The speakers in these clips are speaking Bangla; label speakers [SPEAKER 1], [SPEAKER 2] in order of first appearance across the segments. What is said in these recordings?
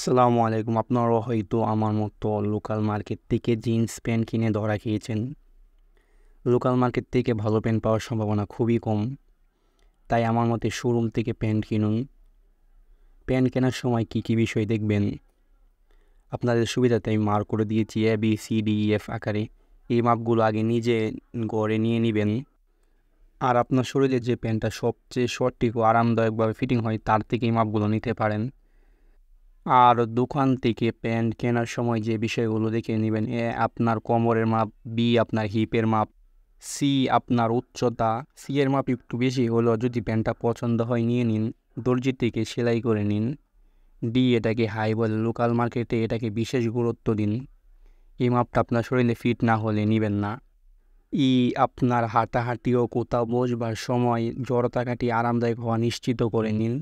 [SPEAKER 1] সালামু আলাইকুম। আপনারাও হয়তো আমার মতো লোকাল মার্কেট থেকে জিন্স প্যান্ট কিনে ধরা খেয়েছেন। লোকাল মার্কেট থেকে ভালো প্যান্ট পাওয়ার সম্ভাবনা খুবই কম, তাই আমার মতে শোরুম থেকে প্যান্ট কিনুন। প্যান্ট কেনার সময় কী কী বিষয় দেখবেন, আপনাদের সুবিধাতে আমি মার্ক করে দিয়েছি ABCDEF আকারে। এই মাপগুলো আগে নিজে গড়ে নিয়ে নেবেন। আর আপনার শরীরে যে প্যান্টটা সবচেয়ে সঠিক ও আরামদায়কভাবে ফিটিং হয় তার থেকে এই মাপগুলো নিতে পারেন। আর দোকান থেকে প্যান্ট কেনার সময় যে বিষয়গুলো দেখে নেবেন: আপনার কোমরের মাপ, বি আপনার হিপের মাপ, সি আপনার উচ্চতা। সি এর মাপ একটু বেশি হলেও যদি প্যান্টটা পছন্দ হয় নিয়ে নিন, দর্জি থেকে সেলাই করে নিন। ডি এটাকে হাই বলে, লোকাল মার্কেটে এটাকে বিশেষ গুরুত্ব দিন। এই মাপটা আপনার শরীরে ফিট না হলে নেবেন না। ই আপনার হাঁটাহাঁটি ও কোথাও বসবার সময় জড়তা কাটিয়ে আরামদায়ক হওয়া নিশ্চিত করে নিন।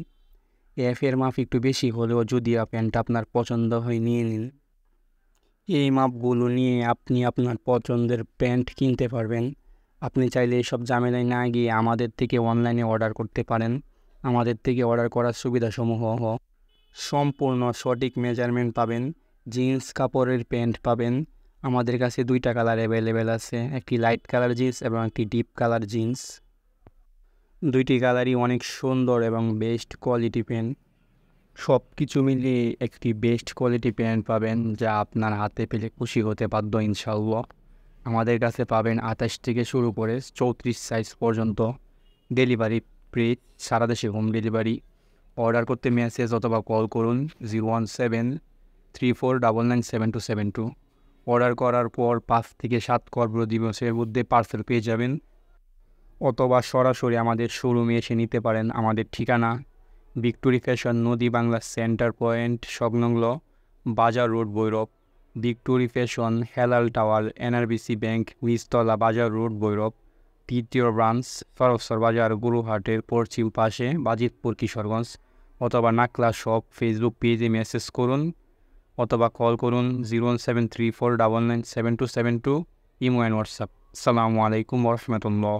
[SPEAKER 1] এফ এর মাপ একটু বেশি হলেও যদি প্যান্টটা আপনার পছন্দ হয় নিয়ে নিন। এই মাপগুলো নিয়ে আপনি আপনার পছন্দের প্যান্ট কিনতে পারবেন। আপনি চাইলে এসব ঝামেলায় না গিয়ে আমাদের থেকে অনলাইনে অর্ডার করতে পারেন। আমাদের থেকে অর্ডার করার সুবিধাসমূহ: সম্পূর্ণ সঠিক মেজারমেন্ট পাবেন, জিন্স কাপড়ের প্যান্ট পাবেন। আমাদের কাছে দুইটা কালার অ্যাভেলেবেল আছে, একটি লাইট কালার জিন্স এবং একটি ডিপ কালার জিন্স। দুইটি কালারই অনেক সুন্দর এবং বেস্ট কোয়ালিটি প্যান্ট। সব কিছু মিলিয়ে একটি বেস্ট কোয়ালিটি প্যান্ট পাবেন, যা আপনার হাতে পেলে খুশি হতে বাধ্য ইনশাআল্লাহ। আমাদের কাছে পাবেন 28 থেকে শুরু করে 34 সাইজ পর্যন্ত। ডেলিভারি ফ্রি, সারা দেশে হোম ডেলিভারি। অর্ডার করতে মেসেজ অথবা কল করুন 01734997272। অর্ডার করার পর 5 থেকে 7 কর্মদিবসের মধ্যে পার্সেল পেয়ে যাবেন, অথবা সরাসরি আমাদের শোরুমে এসে নিতে পারেন। আমাদের ঠিকানা ভিক্টোরি ফ্যাশন, নদী বাংলা সেন্টার পয়েন্ট সংলগ্ন, বাজার road, Bhairab. Victory fashion, Helal tower, NRBC bank, নিচতলা, বাজার রোড, ভৈরব। তৃতীয় ব্রাঞ্চ সরস্বর বাজার, গুরুহাটের পশ্চিম পাশে, বাজিতপুর, কিশোরগঞ্জ। অথবা নাকলা শপ ফেসবুক পেজে মেসেজ করুন অথবা কল করুন 01734997272, ইমো অ্যান্ড হোয়াটসঅ্যাপ। আসসালামু আলাইকুম ওয়া রাহমাতুল্লাহ।